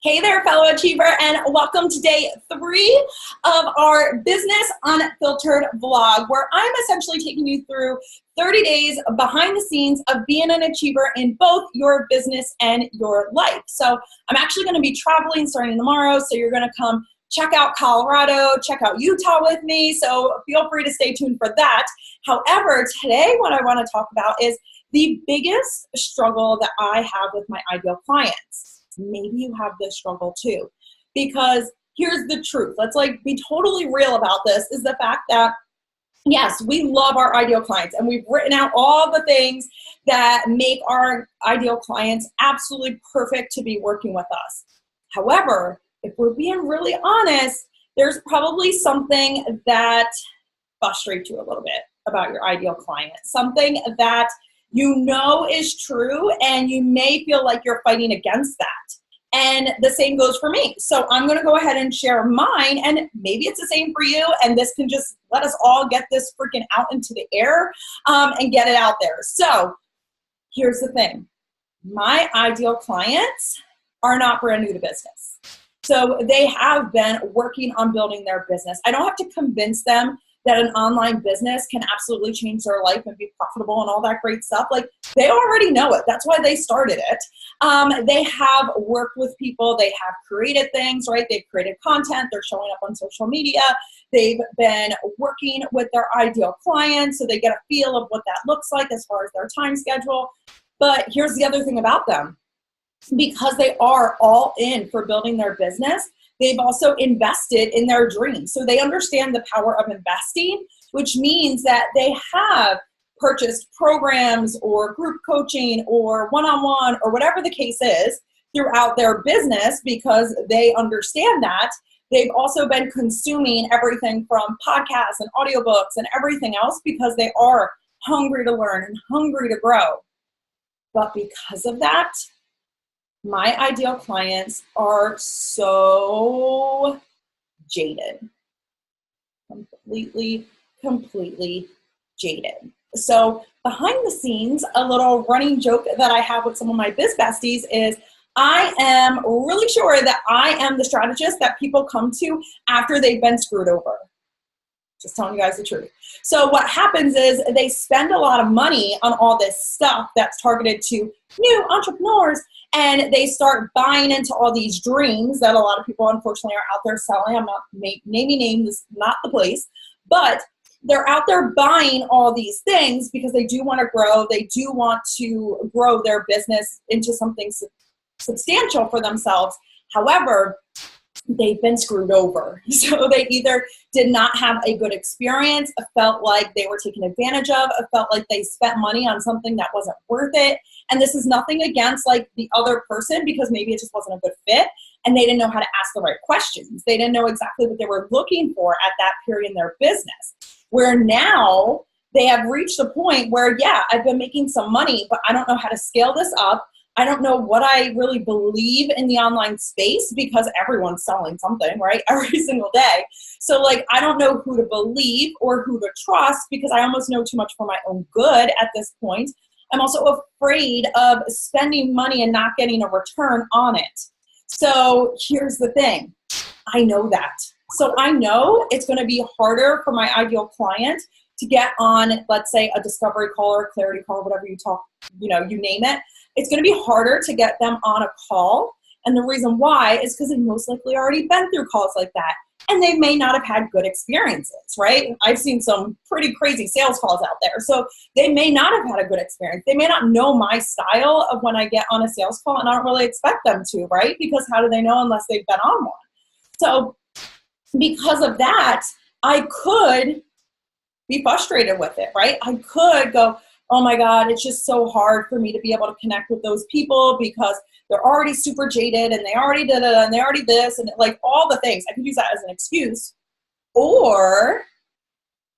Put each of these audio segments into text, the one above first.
Hey there, fellow achiever, and welcome to day 3 of our Business Unfiltered vlog, where I'm essentially taking you through 30 days behind the scenes of being an achiever in both your business and your life. So I'm actually going to be traveling starting tomorrow, so you're going to come check out Colorado, check out Utah with me, so feel free to stay tuned for that. However, today what I want to talk about is the biggest struggle that I have with my ideal clients. Maybe you have this struggle too, because here's the truth. Let's be totally real about this, is the fact that yes, we love our ideal clients, and we've written out all the things that make our ideal clients absolutely perfect to be working with us. However, if we're being really honest, there's probably something that frustrates you a little bit about your ideal client, something that you know is true, and you may feel like you're fighting against that. And the same goes for me. So I'm going to go ahead and share mine, and maybe it's the same for you, and this can just let us all get this freaking out into the air and get it out there. So here's the thing. My ideal clients are not brand new to business. So they have been working on building their business. I don't have to convince them that an online business can absolutely change their life and be profitable and all that great stuff. Like, they already know it. That's why they started it. They have worked with people. They have created things, right? They've created content. They're showing up on social media. They've been working with their ideal clients, so they get a feel of what that looks like as far as their time schedule. But here's the other thing about them. Because they are all in for building their business, they've also invested in their dreams. So they understand the power of investing, which means that they have purchased programs or group coaching or one-on-one or whatever the case is throughout their business, because they understand that. They've also been consuming everything from podcasts and audiobooks and everything else because they are hungry to learn and hungry to grow. But because of that, my ideal clients are so jaded, completely jaded. So behind the scenes, a little running joke that I have with some of my biz besties is I am really sure that I am the strategist that people come to after they've been screwed over. Just telling you guys the truth. So what happens is they spend a lot of money on all this stuff that's targeted to new entrepreneurs, and they start buying into all these dreams that a lot of people unfortunately are out there selling. I'm not naming names, this is not the place, but they're out there buying all these things because they do want to grow. They do want to grow their business into something substantial for themselves. However, they've been screwed over. So they either did not have a good experience, felt like they were taken advantage of, felt like they spent money on something that wasn't worth it. And this is nothing against the other person, because maybe it just wasn't a good fit and they didn't know how to ask the right questions. They didn't know exactly what they were looking for at that period in their business. Where now they have reached a point where, yeah, I've been making some money, but I don't know how to scale this up. I don't know what I really believe in the online space, because everyone's selling something, right? Every single day. So I don't know who to believe or who to trust, because I almost know too much for my own good at this point. I'm also afraid of spending money and not getting a return on it. So here's the thing. I know that. So I know it's going to be harder for my ideal client to get on, let's say, a discovery call or a clarity call, whatever you you name it. It's going to be harder to get them on a call. And the reason why is because they've most likely already been through calls like that. And they may not have had good experiences, right? I've seen some pretty crazy sales calls out there. So they may not have had a good experience. They may not know my style of when I get on a sales call, and I don't really expect them to, right? Because how do they know unless they've been on one? So because of that, I could be frustrated with it, right? I could go, oh my God, it's just so hard for me to be able to connect with those people because they're already super jaded and they already did it and they already this and all the things. I could use that as an excuse. Or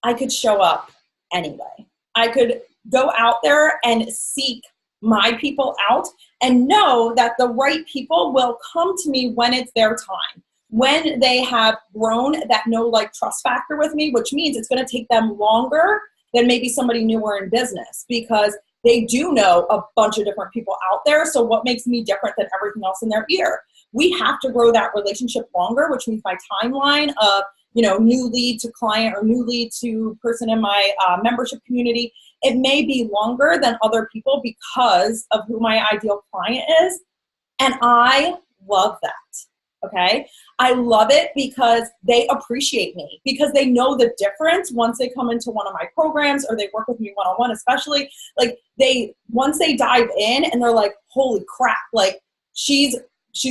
I could show up anyway. I could go out there and seek my people out and know that the right people will come to me when it's their time. When they have grown that know, like, trust factor with me, which means it's going to take them longer than maybe somebody newer in business, because they do know a bunch of different people out there. So what makes me different than everything else in their ear? we have to grow that relationship longer, which means my timeline of, new lead to client or new lead to person in my membership community, it may be longer than other people because of who my ideal client is. And I love that, okay? I love it because they appreciate me, because they know the difference once they come into one of my programs or they work with me one-on-one, especially. Like, once they dive in and they're like, holy crap, like, she's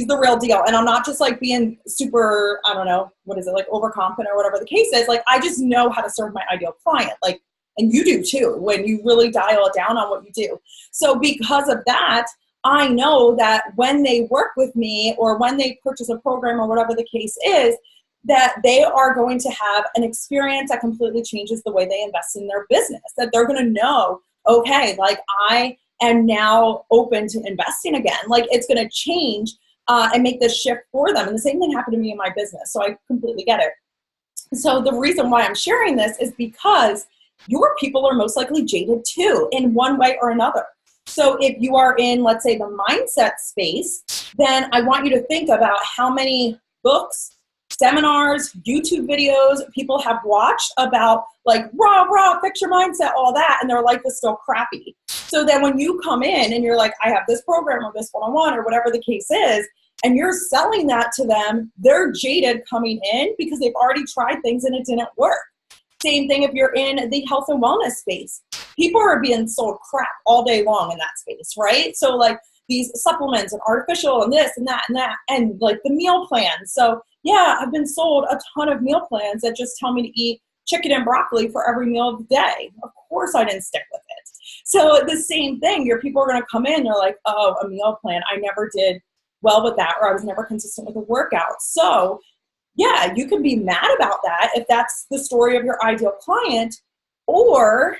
the real deal. And I'm not just like being super, I don't know, what is it, like overconfident or whatever the case is. Like, I just know how to serve my ideal client. Like, and you do too, when you really dial it down on what you do. So because of that, I know that when they work with me or when they purchase a program or whatever the case is, that they are going to have an experience that completely changes the way they invest in their business, that they're going to know, okay, like, I am now open to investing again. Like, it's going to change and make this shift for them. And the same thing happened to me in my business. So I completely get it. So the reason why I'm sharing this is because your people are most likely jaded too, in one way or another. So if you are in, let's say, the mindset space, then I want you to think about how many books, seminars, YouTube videos people have watched about, like, fix your mindset, all that, and their life is still crappy. So then when you come in and you're like, I have this program or this one-on-one or whatever the case is, and you're selling that to them, they're jaded coming in because they've already tried things and it didn't work. Same thing if you're in the health and wellness space. People are being sold crap all day long in that space, right? So like these supplements and artificial and this and that and like the meal plans. So yeah, I've been sold a ton of meal plans that just tell me to eat chicken and broccoli for every meal of the day. Of course I didn't stick with it. So the same thing, your people are going to come in, they're like, oh, a meal plan, I never did well with that, or I was never consistent with a workout. So yeah, you can be mad about that if that's the story of your ideal client, or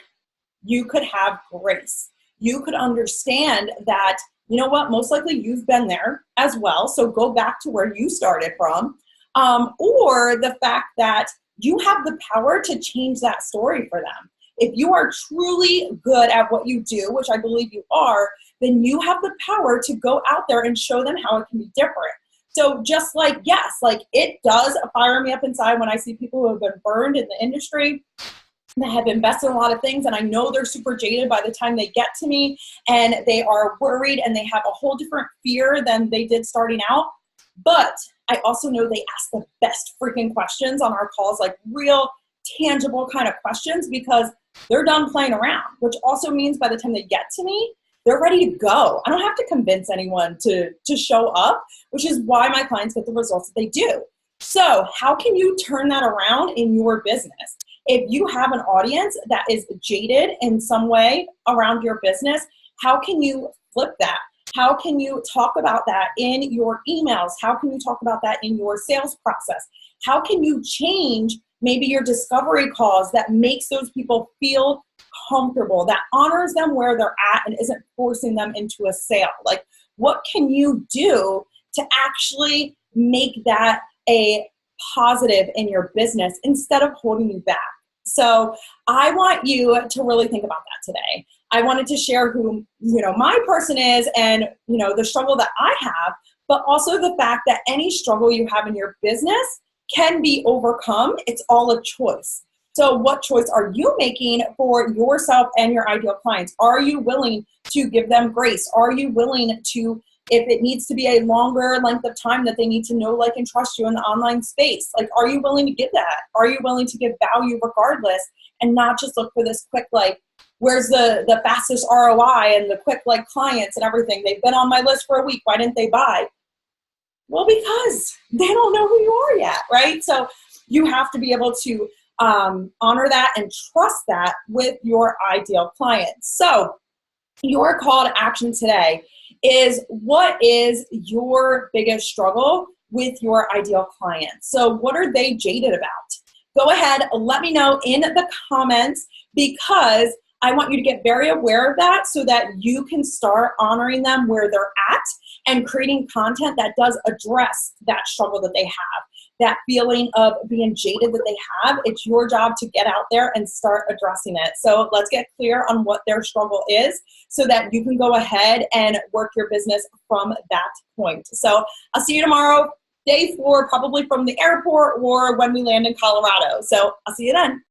you could have grace. You could understand that, you know what, most likely you've been there as well, so go back to where you started from, or the fact that you have the power to change that story for them. If you are truly good at what you do, which I believe you are, then you have the power to go out there and show them how it can be different. So just like, yes, like it does fire me up inside when I see people who have been burned in the industry, that have invested in a lot of things, and I know they're super jaded by the time they get to me, and they are worried and they have a whole different fear than they did starting out. But I also know they ask the best freaking questions on our calls, like real tangible kind of questions, because they're done playing around, which also means by the time they get to me, they're ready to go. I don't have to convince anyone to show up, which is why my clients get the results that they do. So how can you turn that around in your business? If you have an audience that is jaded in some way around your business, how can you flip that? How can you talk about that in your emails? How can you talk about that in your sales process? How can you change maybe your discovery calls that makes those people feel comfortable, that honors them where they're at and isn't forcing them into a sale? Like, what can you do to actually make that a positive in your business instead of holding you back? So I want you to really think about that today. I wanted to share who, my person is and, the struggle that I have, but also the fact that any struggle you have in your business can be overcome. It's all a choice. So what choice are you making for yourself and your ideal clients? Are you willing to give them grace? Are you willing to, if it needs to be a longer length of time that they need to know, like, and trust you in the online space, like, are you willing to give that? Are you willing to give value regardless and not just look for this quick, like, where's the fastest ROI and the quick, like, clients and everything? They've been on my list for a week. Why didn't they buy? Well, because they don't know who you are yet, right? So you have to be able to honor that and trust that with your ideal clients. So your call to action today is, what is your biggest struggle with your ideal clients? So what are they jaded about? Go ahead, let me know in the comments, because I want you to get very aware of that so that you can start honoring them where they're at and creating content that does address that struggle that they have. that feeling of being jaded that they have, it's your job to get out there and start addressing it. So let's get clear on what their struggle is so that you can go ahead and work your business from that point. So I'll see you tomorrow, day 4, probably from the airport or when we land in Colorado. So I'll see you then.